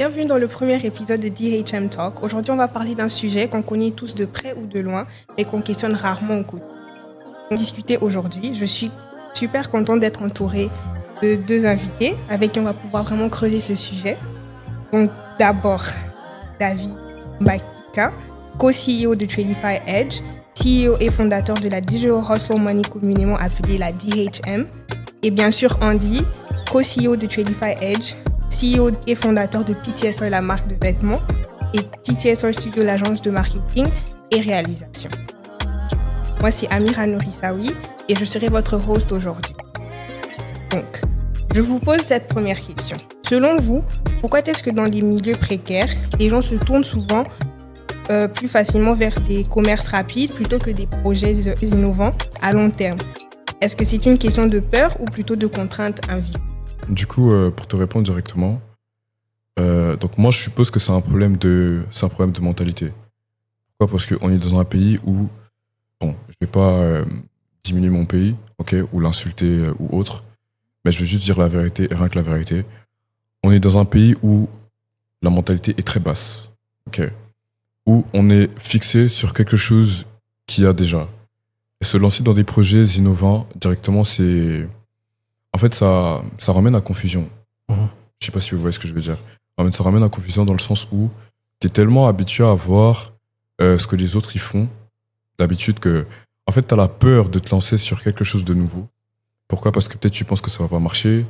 Bienvenue dans le premier épisode de DHM Talk. Aujourd'hui, on va parler d'un sujet qu'on connaît tous de près ou de loin, mais qu'on questionne rarement au quotidien. Pour discuter aujourd'hui, je suis super contente d'être entourée de deux invités avec qui on va pouvoir vraiment creuser ce sujet. Donc, d'abord, David Mbakika, co-CEO de Tradify Edge, CEO et fondateur de la Digital Hustle Money communément appelée la DHM. Et bien sûr, Andy, co-CEO de Tradify Edge, CEO et fondateur de PTSR, la marque de vêtements, et PTSR Studio, l'agence de marketing et réalisation. Moi, c'est Amira Nourissaoui et je serai votre host aujourd'hui. Donc, je vous pose cette première question. Selon vous, pourquoi est-ce que dans les milieux précaires, les gens se tournent souvent plus facilement vers des commerces rapides plutôt que des projets innovants à long terme? Est-ce que c'est une question de peur ou plutôt de contraintes invisibles? Du coup, pour te répondre directement, donc moi je suppose que c'est un problème de mentalité. Pourquoi? Parce qu'on est dans un pays où, bon, je vais pas diminuer mon pays, ok, ou l'insulter ou autre, mais je vais juste dire la vérité et rien que la vérité. On est dans un pays où la mentalité est très basse, ok, où on est fixé sur quelque chose qu'il y a déjà. Et se lancer dans des projets innovants directement, c'est... En fait, ça ramène à confusion. Je sais pas si vous voyez ce que je veux dire. Ça ramène à confusion dans le sens où tu es tellement habitué à voir ce que les autres y font, d'habitude que... En fait, tu as la peur de te lancer sur quelque chose de nouveau. Pourquoi? Parce que peut-être tu penses que ça va pas marcher,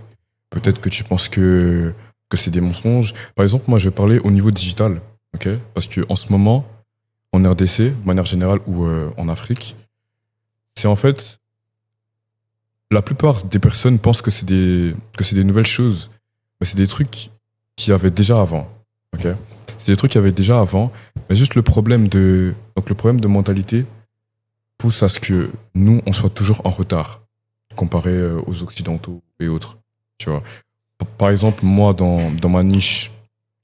peut-être que tu penses que c'est des mensonges. Par exemple, moi, je vais parler au niveau digital, ok? Parce qu'en ce moment, en RDC, de manière générale, ou en Afrique, c'est en fait... La plupart des personnes pensent que c'est des nouvelles choses, mais c'est des trucs qu'il y avait déjà avant. Okay, c'est des trucs qu'il y avait déjà avant, mais juste le problème de mentalité pousse à ce que nous, on soit toujours en retard comparé aux Occidentaux et autres. Tu vois. Par exemple, moi, dans ma niche,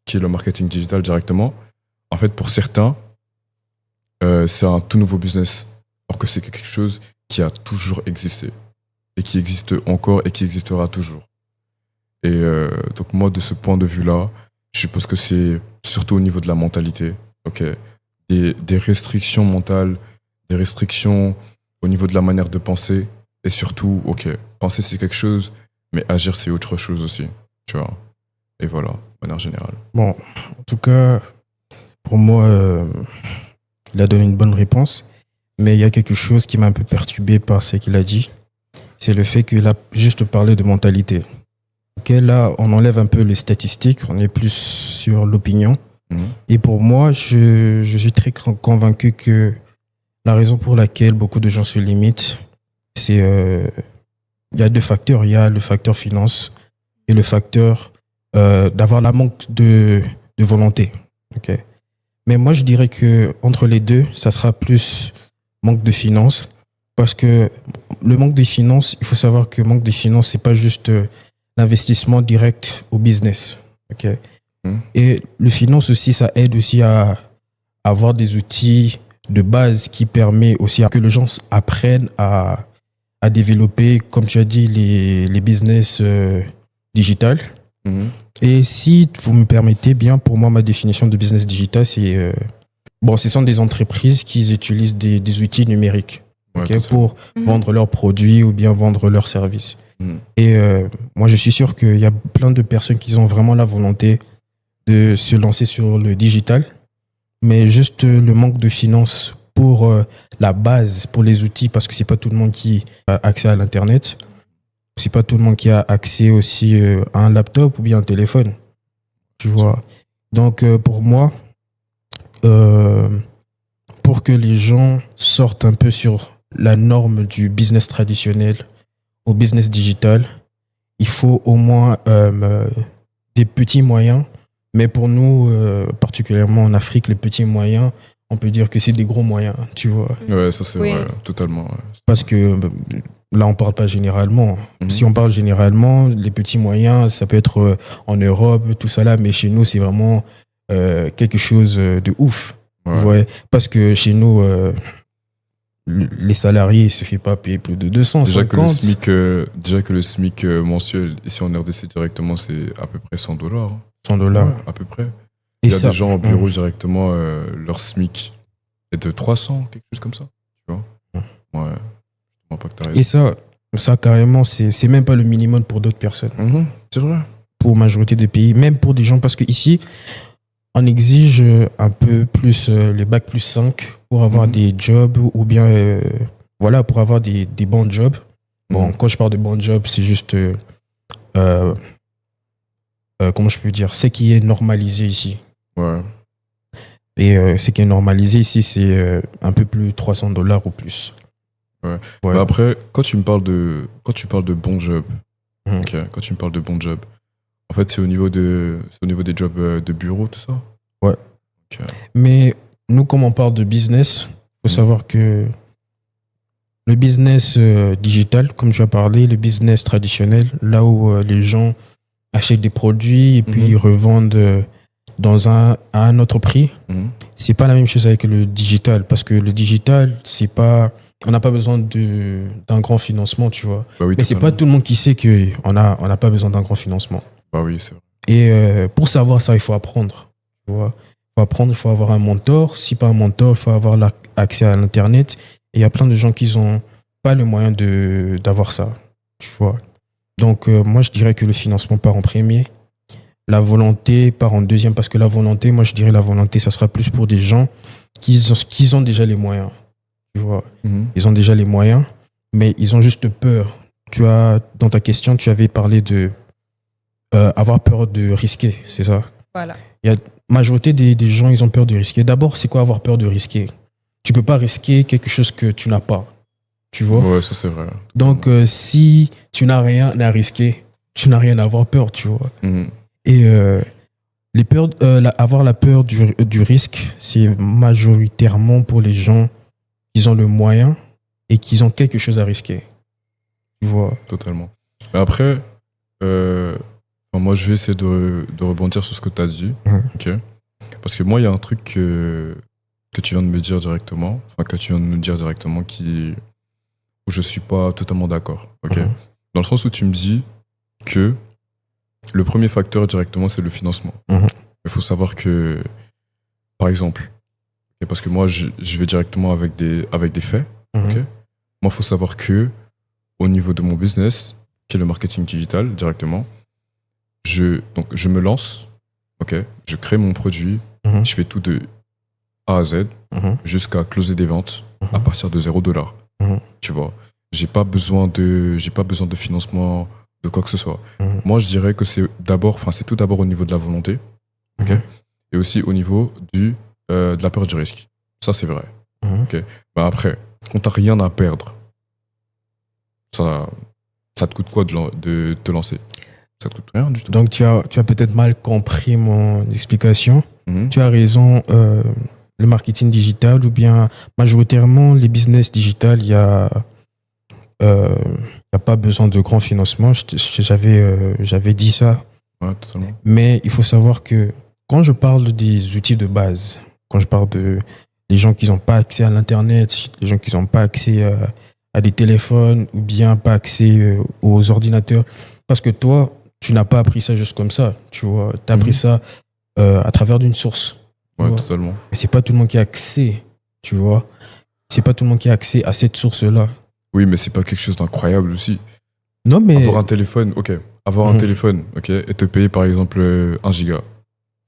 qui est le marketing digital directement, en fait, pour certains, c'est un tout nouveau business, alors que c'est quelque chose qui a toujours existé. Et qui existe encore et qui existera toujours. Et donc moi, de ce point de vue-là, je suppose que c'est surtout au niveau de la mentalité, ok, des restrictions mentales, des restrictions au niveau de la manière de penser, et surtout, ok, penser c'est quelque chose, mais agir c'est autre chose aussi, tu vois. Et voilà, de manière générale. Bon, en tout cas, pour moi, il a donné une bonne réponse, mais il y a quelque chose qui m'a un peu perturbé par ce qu'il a dit. C'est le fait qu'il a juste parlé de mentalité. Okay, là, on enlève un peu les statistiques, on est plus sur l'opinion. Et pour moi, je suis très convaincu que la raison pour laquelle beaucoup de gens se limitent, c'est il y a deux facteurs. Il y a le facteur finance et le facteur d'avoir la manque de volonté. Okay. Mais moi, je dirais que entre les deux, ça sera plus manque de finance. Parce que le manque de finances, il faut savoir que le manque de finances, c'est pas juste l'investissement direct au business. Okay? Et le finance aussi, ça aide aussi à avoir des outils de base qui permet aussi à que les gens apprennent à développer, comme tu as dit, les business digital. Et si vous me permettez bien, pour moi, ma définition de business digital, c'est ce sont des entreprises qui utilisent des outils numériques. Okay, pour vendre leurs produits ou bien vendre leurs services. Et moi, je suis sûr qu'il y a plein de personnes qui ont vraiment la volonté de se lancer sur le digital, mais juste le manque de finances pour la base, pour les outils, parce que c'est pas tout le monde qui a accès à l'Internet, c'est pas tout le monde qui a accès aussi à un laptop ou bien un téléphone. Tu vois. Donc, pour moi, pour que les gens sortent un peu sur la norme du business traditionnel au business digital, il faut au moins des petits moyens. Mais pour nous, particulièrement en Afrique, les petits moyens, on peut dire que c'est des gros moyens, tu vois. Ouais, ça c'est vrai, totalement. Ouais. Parce que là, on parle pas généralement. Si on parle généralement, les petits moyens, ça peut être en Europe, tout ça là, mais chez nous, c'est vraiment quelque chose de ouf. Ouais. Parce que chez nous... les salariés ne se font pas payer plus de 250. Déjà que le SMIC mensuel, ici en RDC directement, c'est à peu près $100. Hein. $100. Ouais, à peu près. Et Il y a ça, des gens au bureau directement, leur SMIC est de 300, quelque chose comme ça. Tu vois? Ouais. Je ne pas que t'as raison. et ça carrément, c'est même pas le minimum pour d'autres personnes. C'est vrai. Pour la majorité des pays, même pour des gens, parce qu'ici, on exige un peu plus les bacs plus 5 pour avoir des jobs ou bien voilà, pour avoir des bons jobs. Bon, quand je parle de bons jobs, c'est juste comment je peux dire, ce qui est normalisé ici. Ouais. Et ce qui est normalisé ici, c'est un peu plus $300 ou plus. Ouais. Ouais. Mais après, quand tu parles de bons jobs, Mhm. ok, quand tu me parles de bons jobs, en fait, c'est au niveau des jobs de bureau, tout ça? Ouais. Ok. Mais nous, comme on parle de business, il faut savoir que le business digital, comme tu as parlé, le business traditionnel, là où les gens achètent des produits et puis ils revendent à un autre prix, c'est pas la même chose avec le digital. Parce que le digital, c'est pas, on n'a pas besoin d'un grand financement, tu vois. Bah oui, Mais c'est pas totalement. tout le monde qui sait qu'on n'a pas besoin d'un grand financement. Bah oui, c'est vrai. Et pour savoir ça, il faut apprendre. Tu vois. Il faut apprendre, il faut avoir un mentor. Si pas un mentor, il faut avoir accès à l'Internet. Et il y a plein de gens qui n'ont pas le moyen d'avoir ça. Tu vois. Donc, moi, je dirais que le financement part en premier. La volonté part en deuxième. Parce que la volonté, moi, je dirais la volonté, ça sera plus pour des gens qui ont déjà les moyens. Tu vois. Ils ont déjà les moyens, mais ils ont juste peur. Dans ta question, tu avais parlé de avoir peur de risquer, c'est ça? Voilà. Il y a majorité des gens, ils ont peur de risquer. D'abord, c'est quoi avoir peur de risquer? Tu peux pas risquer quelque chose que tu n'as pas. Tu vois? Ouais, ça c'est vrai. Donc, si tu n'as rien à risquer, tu n'as rien à avoir peur, tu vois. Et avoir la peur du risque, c'est majoritairement pour les gens qui ont le moyen et qui ont quelque chose à risquer. Tu vois? Totalement. Mais après, moi je vais essayer de rebondir sur ce que tu as dit. Ok. Parce que moi, il y a un truc que tu viens de me dire directement, enfin que tu viens de nous dire directement, où je suis pas totalement d'accord. Ok. Dans le sens où tu me dis que le premier facteur directement, c'est le financement. Il faut savoir que, par exemple, parce que moi, je vais directement avec des faits. Ok. Moi, il faut savoir que, au niveau de mon business, qui est le marketing digital directement, je me lance, ok, je crée mon produit, je fais tout de A à Z jusqu'à closer des ventes à partir de $0. Tu vois, j'ai pas besoin de financement de quoi que ce soit. Moi, je dirais que c'est tout d'abord au niveau de la volonté, ok, et aussi au niveau de la peur du risque. Ça, c'est vrai. Ok. Ben après, quand t'as rien à perdre, ça te coûte quoi de te lancer? Ça te coûte rien du tout. Donc, tu as peut-être mal compris mon explication. Tu as raison, le marketing digital ou bien majoritairement les business digital, il y a pas besoin de grand financement. J'avais dit ça. Ouais, totalement. Mais il faut savoir que quand je parle des outils de base, quand je parle des gens qui n'ont pas accès à l'Internet, les gens qui n'ont pas accès à des téléphones ou bien pas accès aux ordinateurs, parce que toi, tu n'as pas appris ça juste comme ça, tu vois. Tu as appris ça à travers d'une source. Ouais, totalement. Mais c'est pas tout le monde qui a accès, tu vois. C'est pas tout le monde qui a accès à cette source-là. Oui, mais c'est pas quelque chose d'incroyable aussi. Non, mais... Avoir un téléphone, ok. Avoir un téléphone, ok, et te payer par exemple 1 giga,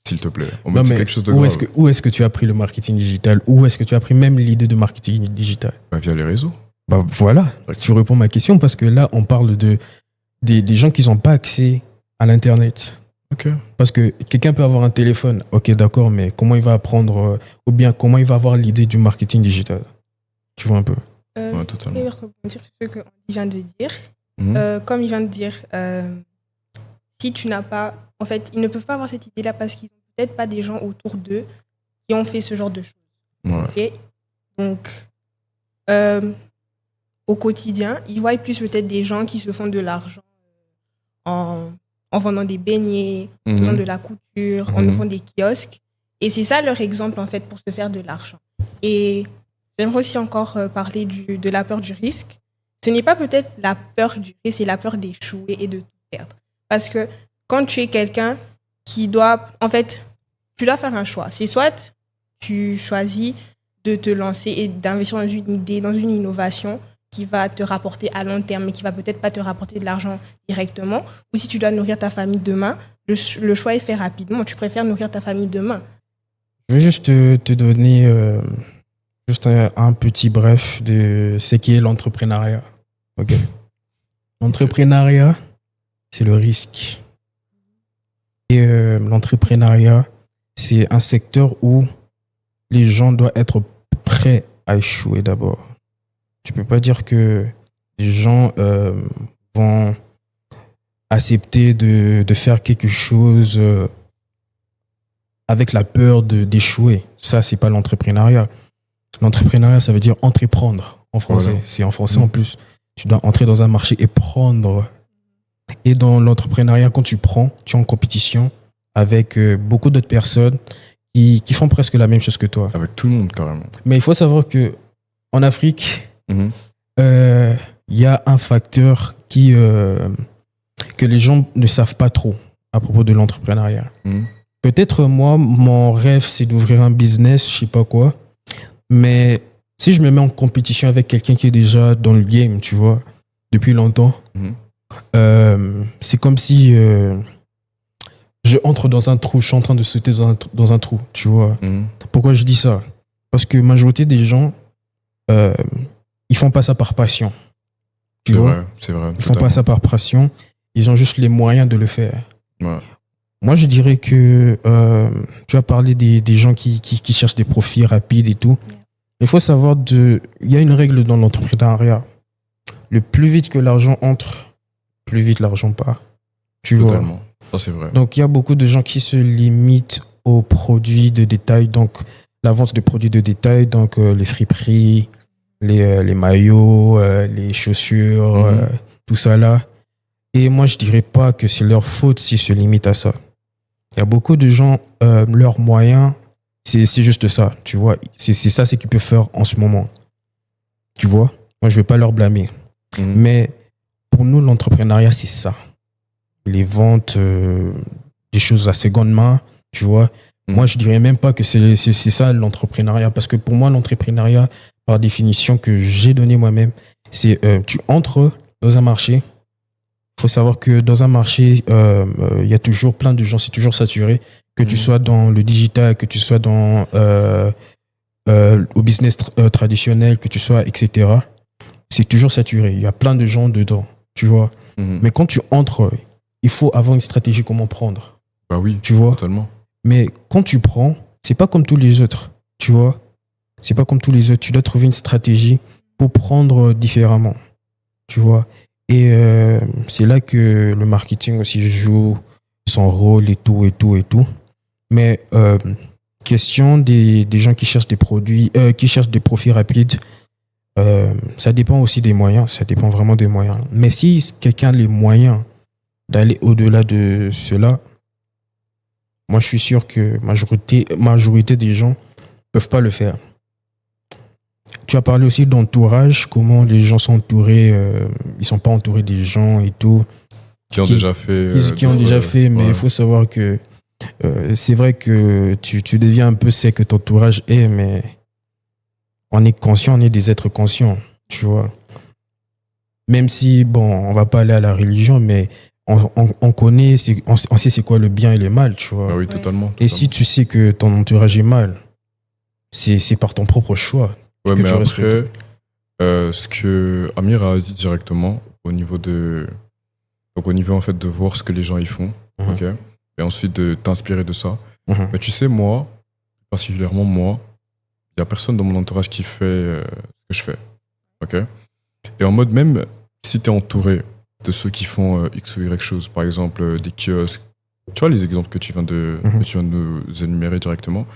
s'il te plaît. Non, c'est mais quelque chose de grave. où est-ce que tu as appris le marketing digital? Où est-ce que tu as appris même l'idée de marketing digital? Bah, via les réseaux. Bah voilà, tu réponds à ma question parce que là, on parle des gens qui n'ont pas accès à l'Internet. Ok. Parce que quelqu'un peut avoir un téléphone, ok, d'accord, mais comment il va apprendre ou bien comment il va avoir l'idée du marketing digital? Tu vois un peu? Ouais, totalement. Je vais rebondir sur ce qu'il vient de dire. Comme il vient de dire, si tu n'as pas... En fait, ils ne peuvent pas avoir cette idée-là parce qu'ils n'ont peut-être pas des gens autour d'eux qui ont fait ce genre de choses. Ouais. Okay? Donc, au quotidien, ils voient plus peut-être des gens qui se font de l'argent en vendant des beignets, en faisant de la couture, en ouvrant des kiosques. Et c'est ça leur exemple, en fait, pour se faire de l'argent. Et j'aimerais aussi encore parler de la peur du risque. Ce n'est pas peut-être la peur du risque, c'est la peur d'échouer et de tout perdre. Parce que quand tu es quelqu'un qui doit, en fait, tu dois faire un choix. C'est soit tu choisis de te lancer et d'investir dans une idée, dans une innovation qui va te rapporter à long terme, mais qui va peut-être pas te rapporter de l'argent directement, ou si tu dois nourrir ta famille demain, le choix est fait rapidement. Tu préfères nourrir ta famille demain. Je vais juste te donner juste un petit bref de ce qui est l'entrepreneuriat. Ok. L'entrepreneuriat, c'est le risque. Et l'entrepreneuriat, c'est un secteur où les gens doivent être prêts à échouer d'abord. Tu peux pas dire que les gens vont accepter de faire quelque chose avec la peur d'échouer. Ça, c'est pas l'entrepreneuriat. L'entrepreneuriat, ça veut dire entreprendre en français. Voilà. C'est en français en plus. Tu dois entrer dans un marché et prendre. Et dans l'entrepreneuriat, quand tu prends, tu es en compétition avec beaucoup d'autres personnes qui font presque la même chose que toi. Avec tout le monde, carrément. Mais il faut savoir que en Afrique, Mhm. y a un facteur que les gens ne savent pas trop à propos de l'entrepreneuriat. Mhm. Peut-être moi, mon rêve, c'est d'ouvrir un business, je sais pas quoi. Mais si je me mets en compétition avec quelqu'un qui est déjà dans le game, tu vois, depuis longtemps, Mhm. c'est comme si je entre dans un trou, je suis en train de sauter dans un trou, tu vois. Mhm. Pourquoi je dis ça? Parce que la majorité des gens, ils font pas ça par passion. Tu C'est vois? vrai, c'est vrai. Ils font pas ça par passion. Ils ont juste les moyens de le faire. Ouais. Moi, je dirais que tu as parlé des gens qui cherchent des profits rapides et tout. Il faut savoir il y a une règle dans l'entrepreneuriat. Le plus vite que l'argent entre, plus vite l'argent part. Tu vois. Totalement. Ça, c'est vrai. Donc, il y a beaucoup de gens qui se limitent aux produits de détail. Donc, la vente de produits de détail, donc les friperies, les maillots, les chaussures, tout ça là. Et moi, je dirais pas que c'est leur faute s'ils se limitent à ça. Il y a beaucoup de gens, leurs moyens, c'est juste ça, tu vois. C'est ça, c'est qu'ils peuvent faire en ce moment. Tu vois. Moi, je vais pas leur blâmer. Mhm. Mais pour nous, l'entrepreneuriat, c'est ça. Les ventes, des choses à seconde main, tu vois. Mhm. Moi, je dirais même pas que c'est ça l'entrepreneuriat. Parce que pour moi, l'entrepreneuriat, par définition que j'ai donnée moi-même, c'est tu entres dans un marché. Il faut savoir que dans un marché, il y a toujours plein de gens, c'est toujours saturé. Que tu sois dans le digital, que tu sois dans au business traditionnel, que tu sois, etc. C'est toujours saturé. Il y a plein de gens dedans, tu vois. Mhm. Mais quand tu entres, il faut avoir une stratégie comment prendre, Bah oui, tu vois. totalement. Mais quand tu prends, c'est pas comme tous les autres, tu vois. C'est pas comme tous les autres. Tu dois trouver une stratégie pour prendre différemment, tu vois. Et c'est là que le marketing aussi joue son rôle et tout, et tout, et tout. Mais question des gens qui cherchent des produits, qui cherchent des profits rapides, ça dépend aussi des moyens. Ça dépend vraiment des moyens. Mais si quelqu'un a les moyens d'aller au-delà de cela, moi je suis sûr que majorité des gens peuvent pas le faire. Tu as parlé aussi d'entourage, comment les gens sont entourés, ils sont pas entourés des gens et tout. Qui ont déjà fait. Qui ont déjà fait, mais il faut savoir que c'est vrai que tu deviens un peu sec que ton entourage est, mais on est conscient, on est des êtres conscients, tu vois. Même si, bon, on va pas aller à la religion, mais on connaît, on sait c'est quoi le bien et le mal, tu vois. Ah oui, totalement. Et si tu sais que ton entourage est mal, c'est par ton propre choix. Ouais, que mais tu après, ce que Amir a dit directement au niveau en fait de voir ce que les gens y font, Mhm. ok, et ensuite de t'inspirer de ça. Mhm. Mais tu sais, moi, particulièrement moi, il y a personne dans mon entourage qui fait ce que je fais, ok. Et en mode même si t'es entouré de ceux qui font X ou Y choses, par exemple des kiosques, tu vois les exemples que tu viens de nous énumérer directement.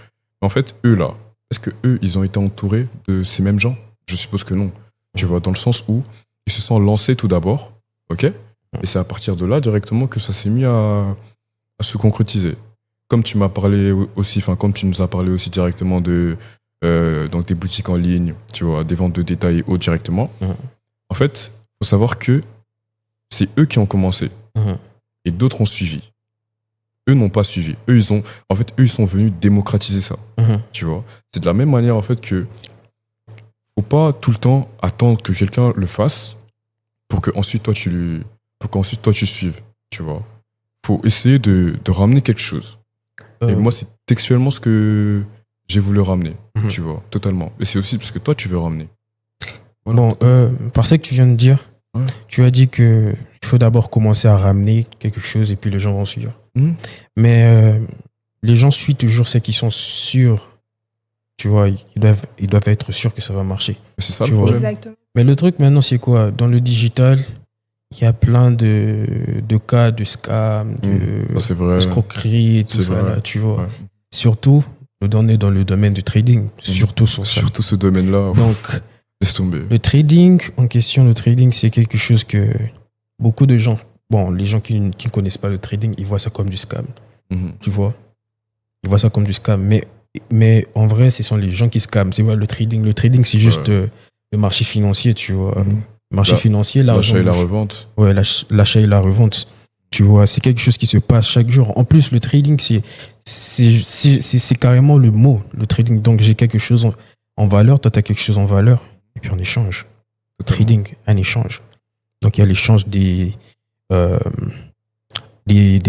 En fait, eux là. Est-ce que eux, ils ont été entourés de ces mêmes gens? Je suppose que non. Tu vois, dans le sens où ils se sont lancés tout d'abord, ok? Et c'est à partir de là directement que ça s'est mis à se concrétiser. Comme tu m'as parlé aussi, enfin, comme tu nous as parlé aussi directement de donc des boutiques en ligne, tu vois, des ventes de détail et autres directement. Mhm. En fait, il faut savoir que c'est eux qui ont commencé Mhm. et d'autres ont suivi. Eux n'ont pas suivi. Eux, ils sont venus démocratiser ça, Mhm. tu vois. C'est de la même manière, en fait, que faut pas tout le temps attendre que quelqu'un le fasse pour qu'ensuite toi tu suives, tu vois. Faut essayer de ramener quelque chose. Et moi, c'est textuellement ce que j'ai voulu ramener, Mhm. tu vois, totalement. Et c'est aussi parce que toi, tu veux ramener. Voilà. Bon, par ce que tu viens de dire, Ouais. tu as dit que il faut d'abord commencer à ramener quelque chose et puis les gens vont suivre. Mhm. Mais les gens suivent toujours ceux qui sont sûrs. Tu vois, ils doivent être sûrs que ça va marcher. C'est ça Tu le vois. problème. Exactement. Mais le truc maintenant, c'est quoi? Dans le digital, il y a plein de cas de scam, Ça, c'est vrai. d'escroquerie et tout C'est ça, vrai. là, tu vois. Ouais. Surtout, on est dans le domaine du trading, surtout sur ça. Surtout ce domaine-là, ouf, Donc, laisse tomber. le trading, en question, le trading, c'est quelque chose que beaucoup de gens, bon, les gens qui ne connaissent pas le trading, ils voient ça comme du scam, Mhm. tu vois. Ils voient ça comme du scam. Mais en vrai, ce sont les gens qui scamment. C'est pas le trading. Le trading, c'est juste le marché financier, tu vois. Mhm. Le marché financier, l'argent L'achat et la bouge. revente. Ouais, l'achat et la revente. Tu vois, c'est quelque chose qui se passe chaque jour. En plus, le trading, c'est carrément le mot, le trading. Donc, j'ai quelque chose en valeur, toi, tu as quelque chose en valeur, et puis on échange. Totalement. Trading, un échange. Donc, il y a l'échange des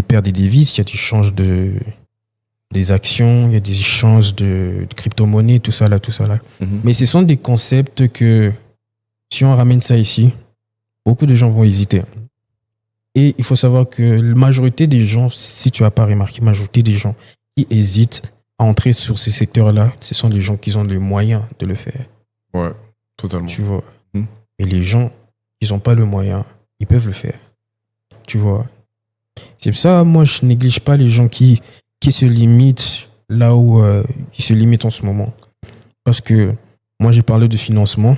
paires des devises, il y a l'échange des actions, il y a des échanges de crypto-monnaies, tout ça là. Mhm. Mais ce sont des concepts que, si on ramène ça ici, beaucoup de gens vont hésiter. Et il faut savoir que la majorité des gens, si tu n'as pas remarqué, la majorité des gens qui hésitent à entrer sur ces secteurs-là, ce sont les gens qui ont les moyens de le faire. Ouais, totalement. Tu vois. Mhm. Et les gens qui n'ont pas le moyen, ils peuvent le faire. Tu vois. C'est pour ça, moi, je néglige pas les gens qui se limitent là où ils se limitent en ce moment. Parce que moi, j'ai parlé de financement.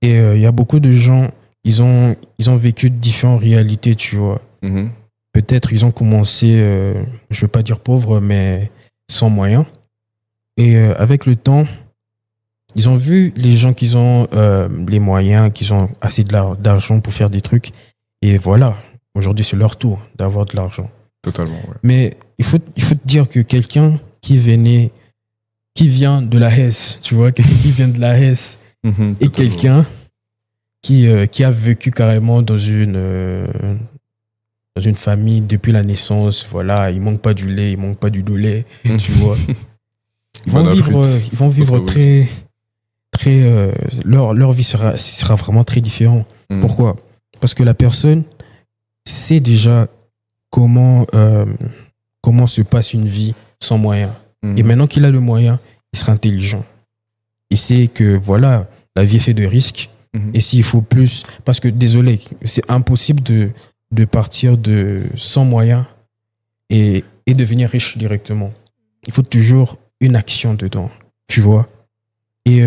Et il y a beaucoup de gens, ils ont vécu différentes réalités, tu vois. Mhm. Peut-être ils ont commencé, je ne veux pas dire pauvres, mais sans moyens. Et avec le temps, ils ont vu les gens qui ont les moyens, qui ont assez d'argent pour faire des trucs. Et voilà, aujourd'hui, c'est leur tour d'avoir de l'argent. Totalement, ouais. Mais il faut te dire que quelqu'un qui vient de la Hesse, tu vois, quelqu'un qui vient de la Hesse, Mhm, et totalement. quelqu'un qui a vécu carrément dans une famille depuis la naissance, voilà, il manque pas du lait, il manque pas du lait, tu vois. Ils vont vivre Autre très, très, leur vie sera vraiment très différente. Mhm. Pourquoi? Parce que la personne sait déjà comment se passe une vie sans moyens. Mhm. Et maintenant qu'il a le moyen, il sera intelligent. Il sait que voilà, la vie est faite de risques. Mhm. Et s'il faut plus, parce que désolé, c'est impossible de partir sans moyens et devenir riche directement. Il faut toujours une action dedans, tu vois. Et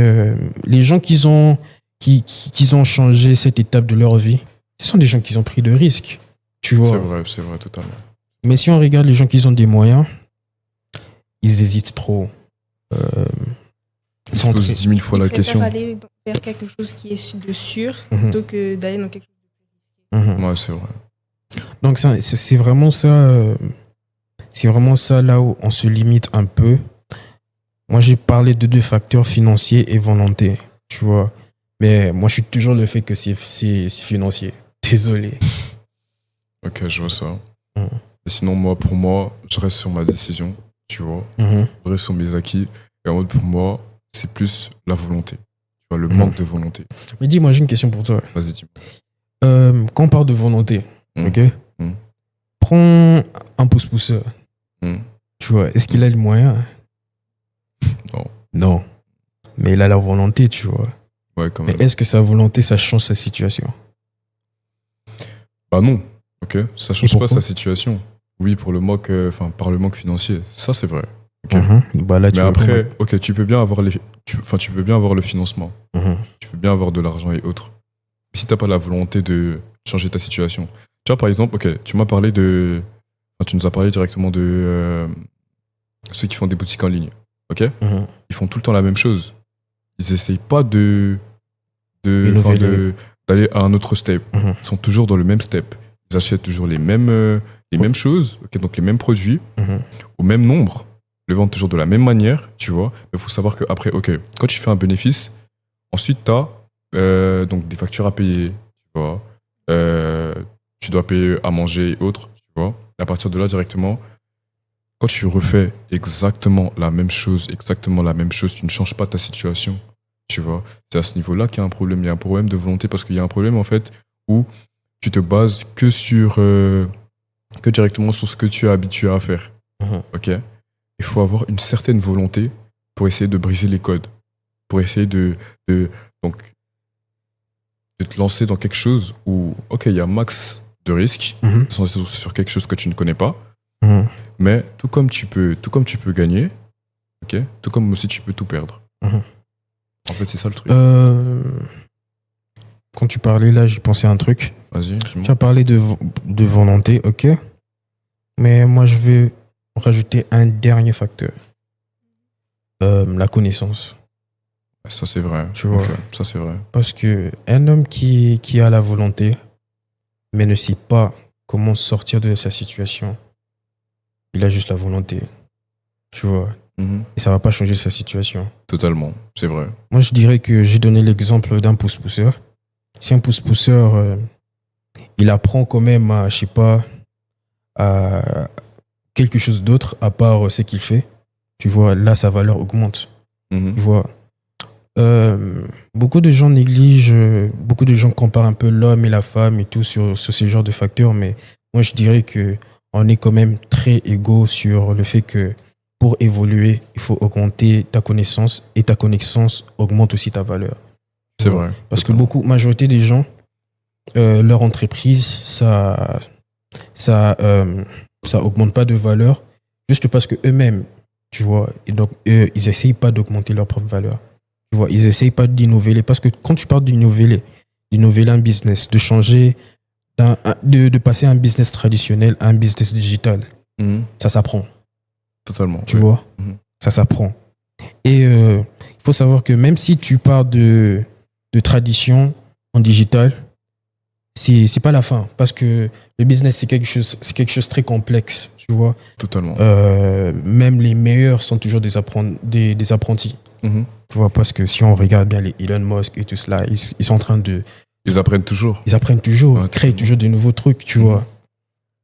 les gens qui ont changé cette étape de leur vie, ce sont des gens qui ont pris de risques, tu vois. C'est vrai, totalement. Mais si on regarde les gens qui ont des moyens, ils hésitent trop. Ils se posent 10 000 fois la Ils préfèrent question. aller vers quelque chose qui est de sûr Mhm. plutôt que d'aller dans quelque chose. Mhm. Ouais, c'est vrai. Donc c'est vraiment ça. C'est vraiment ça là où on se limite un peu. Moi, j'ai parlé de 2 facteurs, financiers et volonté, tu vois. Mais moi, je suis toujours le fait que c'est financier. Désolé. Ok, je vois ça. Mhm. Et sinon, pour moi, je reste sur ma décision, tu vois. Mhm. Je reste sur mes acquis. Et en mode, pour moi, c'est plus la volonté. Tu vois, le Mhm. manque de volonté. Mais dis-moi, j'ai une question pour toi. Vas-y, dis-moi. Quand on parle de volonté, Mhm. ok? Mhm. Prends un pouce-pouceur. Mhm. Tu vois, est-ce qu'il a les moyens? Non. Non. Mais il a la volonté, tu vois. Ouais, quand Mais même. est-ce que sa volonté, ça change sa situation? Bah non, ok. Ça Et change pas pourquoi sa situation. Oui, par le manque financier. Ça, c'est vrai. Ok. Mhm. Bah là, tu Mais vois après, ok, tu peux bien avoir tu peux bien avoir le financement. Mhm. Tu peux bien avoir de l'argent et autres. Mais si t'as pas la volonté de changer ta situation. Tu vois, par exemple, ok, tu m'as parlé tu nous as parlé directement de ceux qui font des boutiques en ligne. ok? Mhm. Ils font tout le temps la même chose. Ils essayent pas Innover d'aller à un autre step. Mhm. Ils sont toujours dans le même step. Ils achètent toujours les mêmes choses, ok, donc les mêmes produits, Mhm. au même nombre, le vendent toujours de la même manière, tu vois. Mais il faut savoir qu'après, ok, quand tu fais un bénéfice, ensuite tu as donc des factures à payer, tu vois. Tu dois payer à manger et autres, tu vois. Et à partir de là, directement, quand tu refais exactement la même chose, tu ne changes pas ta situation, tu vois. C'est à ce niveau-là qu'il y a un problème. Il y a un problème de volonté parce qu'il y a un problème, en fait, où tu te bases que directement sur ce que tu es habitué à faire. Mhm. Ok? Il faut avoir une certaine volonté pour essayer de briser les codes, pour essayer donc, de te lancer dans quelque chose où, ok, il y a max de risques, Mhm. sur quelque chose que tu ne connais pas, Mhm. mais tout comme tu peux gagner, ok, tout comme aussi tu peux tout perdre. Mhm. En fait, c'est ça le truc. Quand tu parlais là, j'ai pensé à un truc. Vas-y, Tu dis-moi. as parlé de volonté, ok. Mais moi, je vais rajouter un dernier facteur. La connaissance. Ça, c'est vrai. Tu vois. Ok, ça, c'est vrai. Parce que un homme qui a la volonté, mais ne sait pas comment sortir de sa situation, il a juste la volonté. Tu vois. Mhm. Et ça va pas changer sa situation. Totalement, c'est vrai. Moi, je dirais que j'ai donné l'exemple d'un pouce-pousseur. Si un pouce-pousseur, il apprend quand même à, je sais pas, à quelque chose d'autre à part ce qu'il fait, tu vois, là, sa valeur augmente. Mhm. Tu vois. Beaucoup de gens négligent, beaucoup de gens comparent un peu l'homme et la femme et tout sur ce genre de facteurs, mais moi, je dirais que on est quand même très égaux sur le fait que pour évoluer, il faut augmenter ta connaissance et ta connaissance augmente aussi ta valeur. C'est Ouais. vrai. Parce que totalement. majorité des gens, leur entreprise, ça augmente pas de valeur juste parce que eux-mêmes, tu vois, et donc eux, ils essayent pas d'augmenter leur propre valeur. Tu vois, ils essayent pas d'innover. Parce que quand tu parles d'innover un business, de changer, de passer un business traditionnel à un business digital, Mhm. ça s'apprend. Totalement. Tu ouais. vois, Mhm. ça s'apprend. Et il faut savoir que même si tu pars de tradition en digital, c'est pas la fin. Parce que le business, c'est quelque chose de très complexe. Tu vois, Totalement. même les meilleurs sont toujours des apprentis. Mhm. Tu vois, parce que si on regarde bien les Elon Musk et tout cela, ils sont en train de. Ils apprennent toujours. Ils apprennent toujours, Ouais, ils créent totalement. toujours de nouveaux trucs, tu Mhm. vois.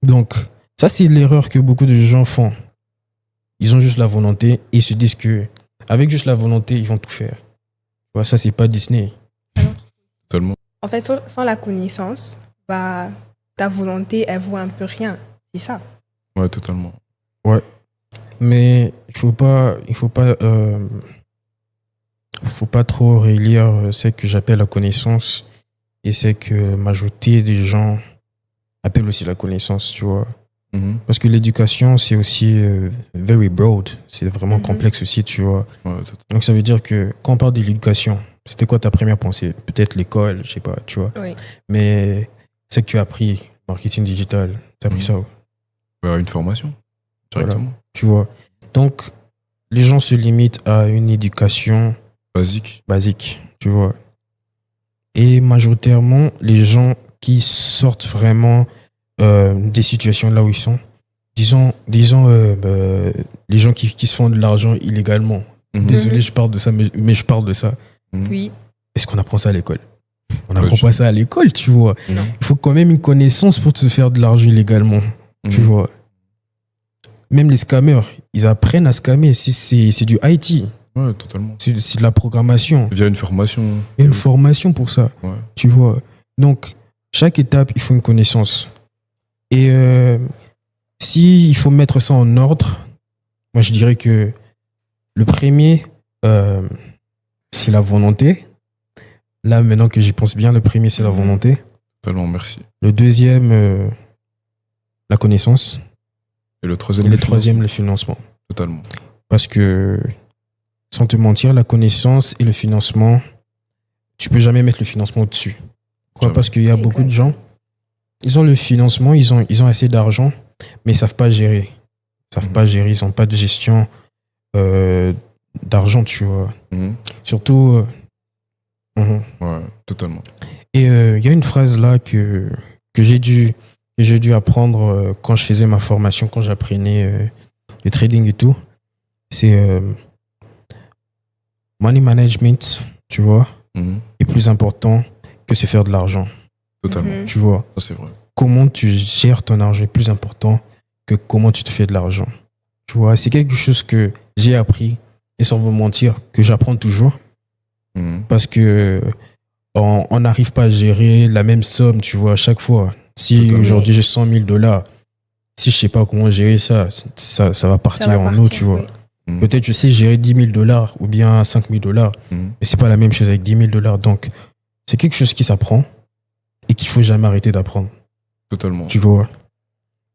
Donc, ça, c'est l'erreur que beaucoup de gens font. Ils ont juste la volonté et ils se disent que avec juste la volonté, ils vont tout faire. Tu vois, ça, c'est pas Disney. Totalement. En fait, sans la connaissance, bah, ta volonté, elle vaut un peu rien. C'est ça. Ouais, totalement. Mais il faut pas trop relire ce que j'appelle la connaissance et ce que la majorité des gens appellent aussi la connaissance, tu vois. Mhm. Parce que l'éducation, c'est aussi very broad. C'est vraiment Mhm. complexe aussi, tu vois. Ouais, Donc, ça veut dire que quand on parle de l'éducation, c'était quoi ta première pensée? Peut-être l'école, je sais pas, tu vois. Oui. Mais c'est que tu as appris marketing digital. Tu as appris Mhm. ça où? une formation. Directement. Tu vois. Donc, les gens se limitent à une éducation Basique. basique, tu vois. Et majoritairement, les gens qui sortent vraiment des situations là où ils sont, disons les gens qui se font de l'argent illégalement. Mhm. Désolé, je parle de ça, mais je parle de ça. Mhm. Oui. Est-ce qu'on apprend ça à l'école? On Pas n'apprend du pas tout. ça à l'école, tu vois. Non. Il faut quand même une connaissance pour se faire de l'argent illégalement, tu Mhm. vois. Même les scammers, ils apprennent à scammer. Si c'est du IT, Ouais, totalement. c'est de la programmation. Via une formation. Il y a une formation pour ça, Ouais. tu vois. Donc, chaque étape, il faut une connaissance. Et si il faut mettre ça en ordre, moi, je dirais que le premier, c'est la volonté. Là, maintenant que j'y pense bien, le premier, c'est la volonté. Totalement, merci. Le deuxième, la connaissance. Et le troisième, Et le financement. troisième, le financement. Totalement. Parce que, sans te mentir, la connaissance et le financement, tu peux jamais mettre le financement au-dessus. Pourquoi? Jamais. Parce qu'il y a beaucoup de gens, ils ont le financement, ils ont assez d'argent, mais ils savent pas gérer. Ils savent pas gérer, ils n'ont pas de gestion d'argent, tu vois. Mhm. Surtout. Ouais, totalement. Et il y a une phrase là que j'ai dû apprendre quand je faisais ma formation, quand j'apprenais le trading et tout. C'est money management, tu vois, Mhm. est plus important que se faire de l'argent, Totalement. Mhm. tu vois. Ça, c'est vrai. Comment tu gères ton argent est plus important que comment tu te fais de l'argent. Tu vois, c'est quelque chose que j'ai appris et sans vous mentir, que j'apprends toujours Mhm. parce que on n'arrive pas à gérer la même somme, tu vois, à chaque fois. Si Totalement. aujourd'hui j'ai 100 000 $, si je sais pas comment gérer ça, ça va partir Ça va en eau, partir, tu vois. oui. Mhm. Peut-être je sais gérer 10 000 $ ou bien 5 000 $, Mhm. mais c'est pas la même chose avec 10 000 $. Donc, c'est quelque chose qui s'apprend et qu'il faut jamais arrêter d'apprendre, Totalement. tu vois.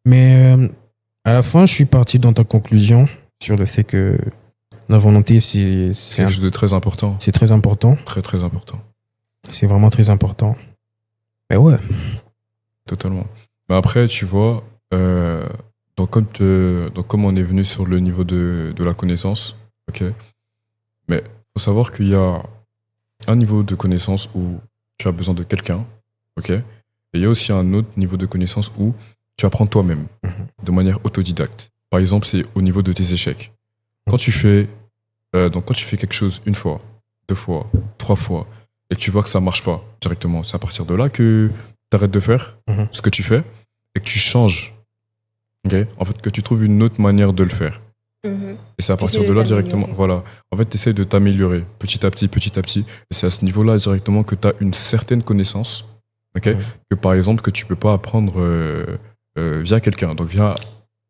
Mais à la fin, je suis parti dans ta conclusion sur le fait que la volonté, C'est quelque chose de très important. c'est très important. Très, très important. C'est vraiment très important. Mais ouais. Totalement. Mais après, tu vois, donc comme on est venu sur le niveau de la connaissance, ok, mais faut savoir qu'il y a un niveau de connaissance où tu as besoin de quelqu'un, ok, et il y a aussi un autre niveau de connaissance où tu apprends toi-même, de manière autodidacte. Par exemple, c'est au niveau de tes échecs. Quand tu fais, quand tu fais quelque chose une fois, deux fois, trois fois, et que tu vois que ça marche pas directement, c'est à partir de là que tu arrêtes de faire Mhm. ce que tu fais et que tu changes. Ok. En fait, que tu trouves une autre manière de le faire. Mhm. Et c'est à partir T'essaies de de là directement. t'améliorer. Voilà. En fait, tu essaies de t'améliorer petit à petit, petit à petit. Et c'est à ce niveau-là directement que tu as une certaine connaissance. Ok. Mhm. Que par exemple, que tu peux pas apprendre via quelqu'un, donc via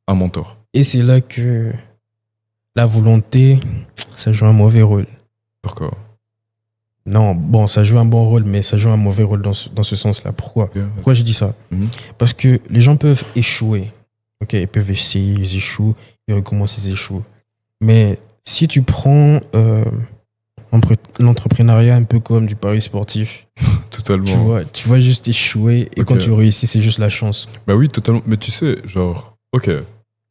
un mentor. Et c'est là que la volonté, ça joue un mauvais rôle. Pourquoi? Non, bon, ça joue un bon rôle, mais ça joue un mauvais rôle dans ce sens-là. Pourquoi? Bien. Pourquoi je dis ça? Mhm. Parce que les gens peuvent échouer. Ok, ils peuvent essayer, ils échouent, ils recommencent, ils échouent. Mais si tu prends l'entrepreneuriat un peu comme du pari sportif, Totalement. tu vas juste échouer et Ok. quand tu réussis, c'est juste la chance. Bah oui, totalement. Mais tu sais, genre, ok. Ce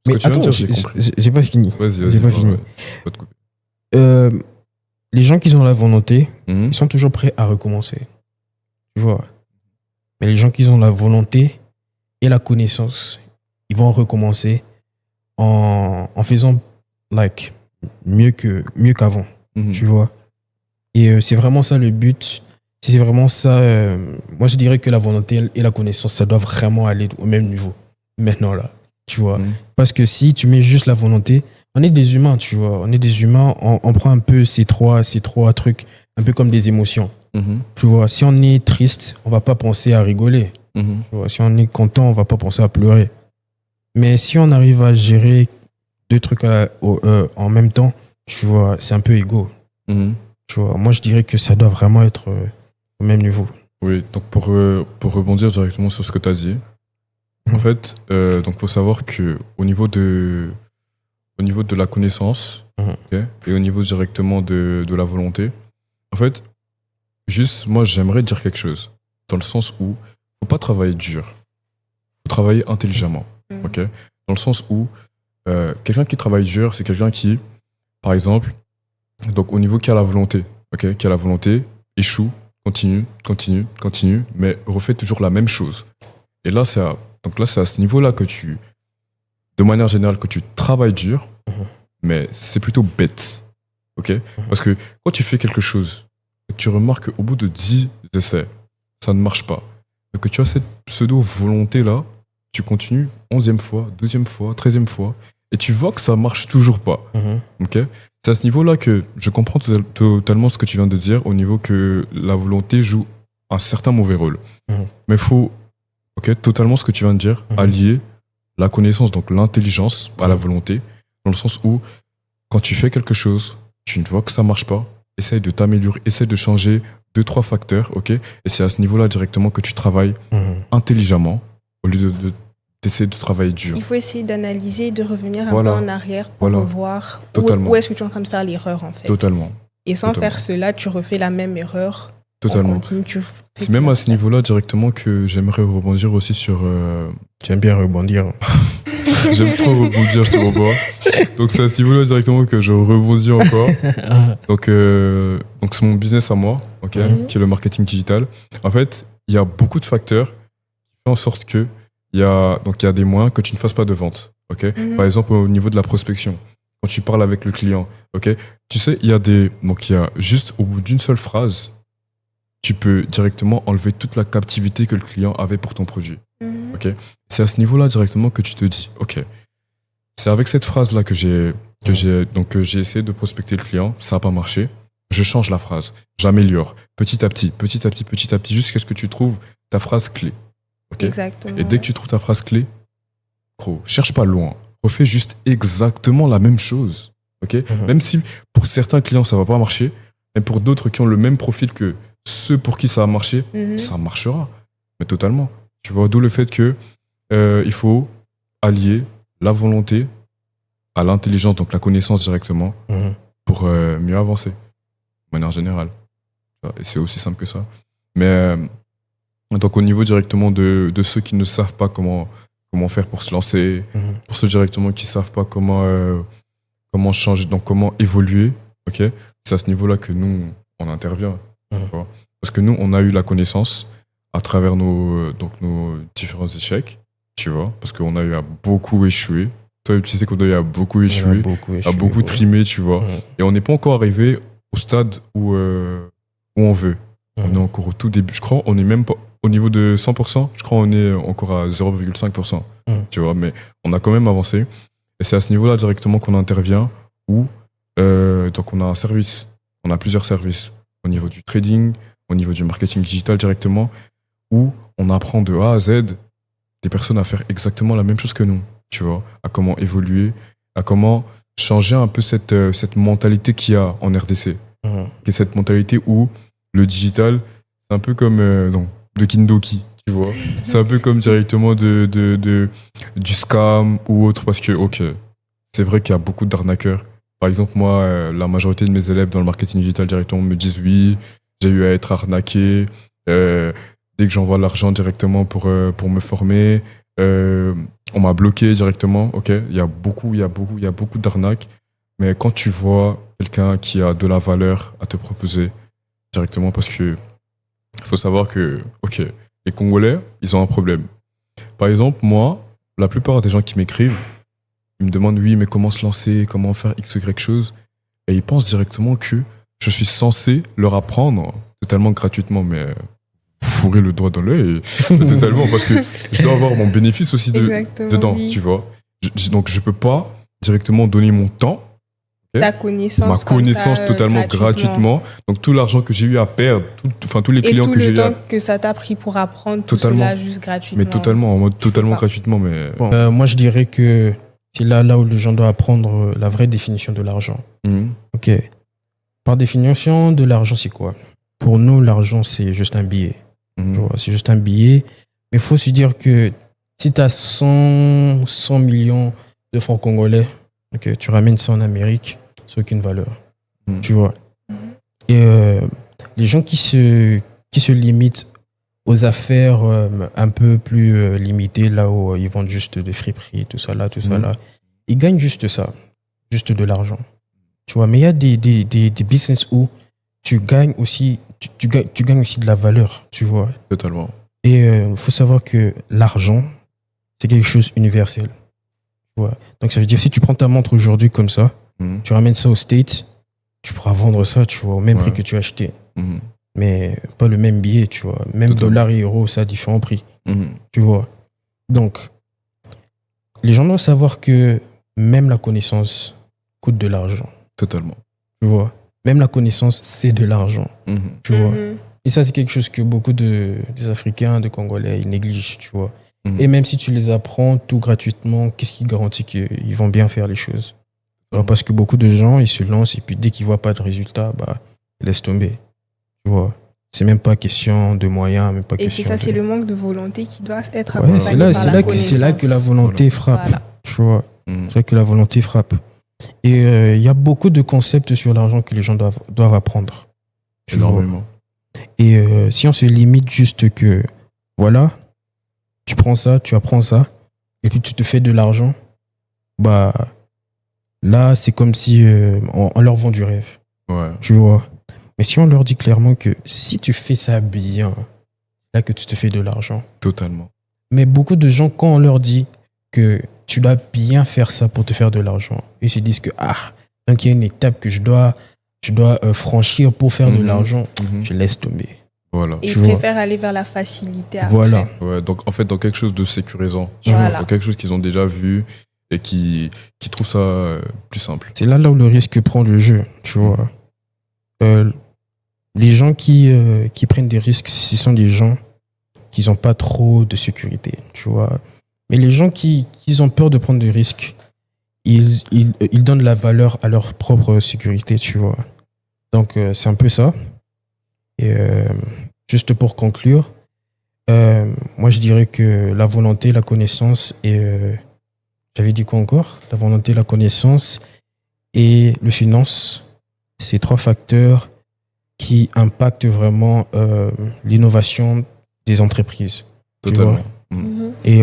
Mais que tu viens de attends, dire, j'ai compris. j'ai pas fini. Vas-y, J'ai pas ouais, fini. ouais. Pas te couper. Les gens qui ont la volonté, Mhm. ils sont toujours prêts à recommencer. Tu vois. Mais les gens qui ont la volonté et la connaissance, ils vont recommencer en faisant mieux qu'avant. Mhm. Tu vois. Et c'est vraiment ça le but. C'est vraiment ça. Moi, je dirais que la volonté et la connaissance, ça doit vraiment aller au même niveau. Maintenant, là. Tu vois. Mhm. Parce que si tu mets juste la volonté, on est des humains, tu vois. On est des humains, on prend un peu ces trois trucs, un peu comme des émotions. Mhm. Tu vois, si on est triste, on va pas penser à rigoler. Mhm. Tu vois, si on est content, on va pas penser à pleurer. Mais si on arrive à gérer deux trucs en même temps, tu vois, c'est un peu égaux. Mhm. Tu vois, moi, je dirais que ça doit vraiment être au même niveau. Oui, donc pour rebondir directement sur ce que tu as dit, en fait, donc faut savoir que au niveau de la connaissance, Mhm. ok, et au niveau directement de la volonté, en fait, juste moi j'aimerais dire quelque chose, dans le sens où faut pas travailler dur, faut travailler intelligemment, Mhm. ok, dans le sens où quelqu'un qui travaille dur, c'est quelqu'un qui, par exemple, donc au niveau qui a la volonté, ok, qui a la volonté, échoue, continue, mais refait toujours la même chose. Et là, c'est à ce niveau-là que de manière générale, que tu travailles dur, Mhm. mais c'est plutôt bête, ok? Parce que quand tu fais quelque chose, et que tu remarques qu'au bout de 10 essais, ça ne marche pas, et que tu as cette pseudo-volonté-là, tu continues 11e fois, 12e fois, 13e fois, et tu vois que ça marche toujours pas. Mhm. Ok. C'est à ce niveau-là que je comprends totalement ce que tu viens de dire, au niveau que la volonté joue un certain mauvais rôle. Mhm. Mais il faut, totalement ce que tu viens de dire, Mhm. allier la connaissance, donc l'intelligence à la Mhm. volonté, dans le sens où, quand tu fais quelque chose, tu ne vois que ça marche pas, essaye de t'améliorer, essaye de changer 2-3 facteurs, ok? Et c'est à ce niveau-là directement que tu travailles Mhm. intelligemment, au lieu d'essayer de travailler dur. Il faut essayer d'analyser, de revenir un Voilà. peu en arrière pour Voilà. revoir Totalement. où est-ce que tu es en train de faire l'erreur en fait. Totalement. Et sans Totalement. faire cela, tu refais la même erreur Totalement. C'est même à ce niveau-là directement que j'aimerais rebondir aussi sur... Tu aimes bien rebondir. J'aime trop rebondir, je te revois. Donc c'est à ce niveau-là directement que je rebondis encore. Donc c'est mon business à moi, ok, qui est le marketing digital. En fait, il y a beaucoup de facteurs qui font en sorte que il y a des moyens que tu ne fasses pas de vente, ok. Par exemple, au niveau de la prospection, quand tu parles avec le client, ok, tu sais, il y a juste au bout d'une seule phrase, tu peux directement enlever toute la captivité que le client avait pour ton produit. Ok. C'est à ce niveau-là directement que tu te dis, ok, c'est avec cette phrase-là que j'ai essayé de prospecter le client, ça n'a pas marché. Je change la phrase, j'améliore petit à petit, jusqu'à ce que tu trouves ta phrase clé. Okay. Exactement. Et dès que tu trouves ta phrase clé, gros, cherche pas loin, refais juste exactement la même chose. Ok. Même si pour certains clients ça va pas marcher, mais pour d'autres qui ont le même profil que ceux pour qui ça a marché, ça marchera. Mais totalement. Tu vois, d'où le fait que il faut allier la volonté à l'intelligence, donc la connaissance directement, pour mieux avancer, de manière générale. Et c'est aussi simple que ça. Mais donc au niveau directement de ceux qui ne savent pas comment faire pour se lancer, pour ceux directement qui ne savent pas comment changer, donc comment évoluer, ok, c'est à ce niveau-là que nous, on intervient. Parce que nous, on a eu la connaissance à travers nos différents échecs, tu vois, parce qu'on a eu à beaucoup échouer. Toi, tu sais qu'on a eu à beaucoup échouer, à beaucoup trimer, tu vois. Et on n'est pas encore arrivé au stade où on veut. On est encore au tout début. Je crois on n'est même pas au niveau de 100%, je crois on est encore à 0,5%, tu vois, mais on a quand même avancé. Et c'est à ce niveau-là directement qu'on intervient, où donc on a un service, on a plusieurs services, au niveau du trading, au niveau du marketing digital directement, où on apprend de A à Z des personnes à faire exactement la même chose que nous, tu vois, à comment évoluer, à comment changer un peu cette mentalité qu'il y a en RDC. Qui est cette mentalité où le digital, c'est un peu comme de Kindoki, tu vois. C'est un peu comme directement du scam ou autre, parce que, ok, c'est vrai qu'il y a beaucoup d'arnaqueurs. Par exemple, moi, la majorité de mes élèves dans le marketing digital directement me disent oui, j'ai eu à être arnaqué. Dès que j'envoie l'argent directement pour me former, on m'a bloqué directement. Ok, il y a beaucoup d'arnaques. Mais quand tu vois quelqu'un qui a de la valeur à te proposer directement, parce que il faut savoir que, ok, les Congolais, ils ont un problème. Par exemple, moi, la plupart des gens qui m'écrivent, ils me demandent oui, mais comment se lancer, comment faire X ou Y chose, et ils pensent directement que je suis censé leur apprendre totalement gratuitement, mais fourrer le doigt dans l'œil, totalement, parce que je dois avoir mon bénéfice aussi dedans, oui. Tu vois. Donc je peux pas directement donner mon temps, ta connaissance, ma connaissance ça, totalement gratuitement. Donc tout l'argent que j'ai eu à perdre, tous les clients que j'ai eu et tout le temps que ça t'a pris pour apprendre tout cela juste gratuitement. Mais totalement, en mode totalement gratuitement. Mais bon, moi je dirais que c'est là où les gens doivent apprendre la vraie définition de l'argent. Ok. Par définition, de l'argent c'est quoi? Pour nous, l'argent c'est juste un billet. C'est juste un billet. Mais il faut se dire que si tu as 100 millions de francs congolais, okay, tu ramènes ça en Amérique, c'est aucune valeur. Tu vois. Et les gens qui se limitent aux affaires un peu plus limitées, là où ils vendent juste des friperies, tout ça là, ils gagnent juste ça, juste de l'argent. Tu vois. Mais il y a des business où tu gagnes aussi, tu gagnes aussi de la valeur, tu vois. Totalement. Et il faut savoir que l'argent, c'est quelque chose d'universel. Ouais. Donc ça veut dire si tu prends ta montre aujourd'hui comme ça, tu ramènes ça aux States, tu pourras vendre ça, tu vois, au même prix que tu as acheté. Mais pas le même billet, tu vois. Même dollars et euros, ça a différents prix. Tu vois. Donc, les gens doivent savoir que même la connaissance coûte de l'argent. Totalement. Tu vois. Même la connaissance, c'est de l'argent. Tu vois. Et ça, c'est quelque chose que beaucoup des Africains, des Congolais, ils négligent, tu vois. Et même si tu les apprends tout gratuitement, qu'est-ce qui garantit qu'ils vont bien faire les choses? Alors, parce que beaucoup de gens, ils se lancent et puis dès qu'ils ne voient pas de résultat, ils laissent tomber. Tu vois. C'est même pas question de moyens, même pas question. Et c'est ça, c'est le manque de volonté qui doit être accompagné par la connaissance. C'est là que la volonté frappe. Voilà. Tu vois. C'est là que la volonté frappe. Et il y a beaucoup de concepts sur l'argent que les gens doivent apprendre. Énormément. Et si on se limite juste que, voilà, tu prends ça, tu apprends ça, et puis tu te fais de l'argent, bah là, c'est comme si on leur vend du rêve, Ouais. tu vois. Mais si on leur dit clairement que si tu fais ça bien, là que tu te fais de l'argent. Totalement. Mais beaucoup de gens, quand on leur dit que tu dois bien faire ça pour te faire de l'argent, ils se disent que, donc il y a une étape que je dois franchir pour faire de Mhm. l'argent, Mhm. je laisse tomber. Voilà. Et Tu ils vois. préfèrent aller vers la facilité après. Voilà. Ouais, donc en fait, dans quelque chose de sécurisant. Voilà. Dans quelque chose qu'ils ont déjà vu et qui trouvent ça plus simple. C'est là où le risque prend le jeu, tu vois. Les gens qui prennent des risques, ce sont des gens qui n'ont pas trop de sécurité, tu vois. Mais les gens qui ont peur de prendre des risques, ils donnent la valeur à leur propre sécurité, tu vois. Donc, c'est un peu ça. Et juste pour conclure, moi, je dirais que la volonté, la connaissance et... j'avais dit quoi encore? La volonté, la connaissance et le finance, c'est 3 facteurs qui impactent vraiment l'innovation des entreprises. Tu Totalement. vois. Mhm. Et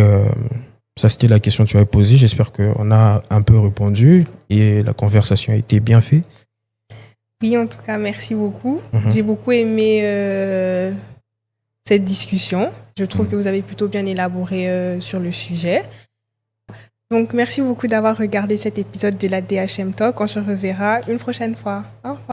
ça, c'était la question que tu avais posée. J'espère qu'on a un peu répondu et la conversation a été bien faite. Oui, en tout cas, merci beaucoup. Mhm. J'ai beaucoup aimé cette discussion. Je trouve Mhm. que vous avez plutôt bien élaboré sur le sujet. Donc, merci beaucoup d'avoir regardé cet épisode de la DHM Talk. On se reverra une prochaine fois. Au revoir.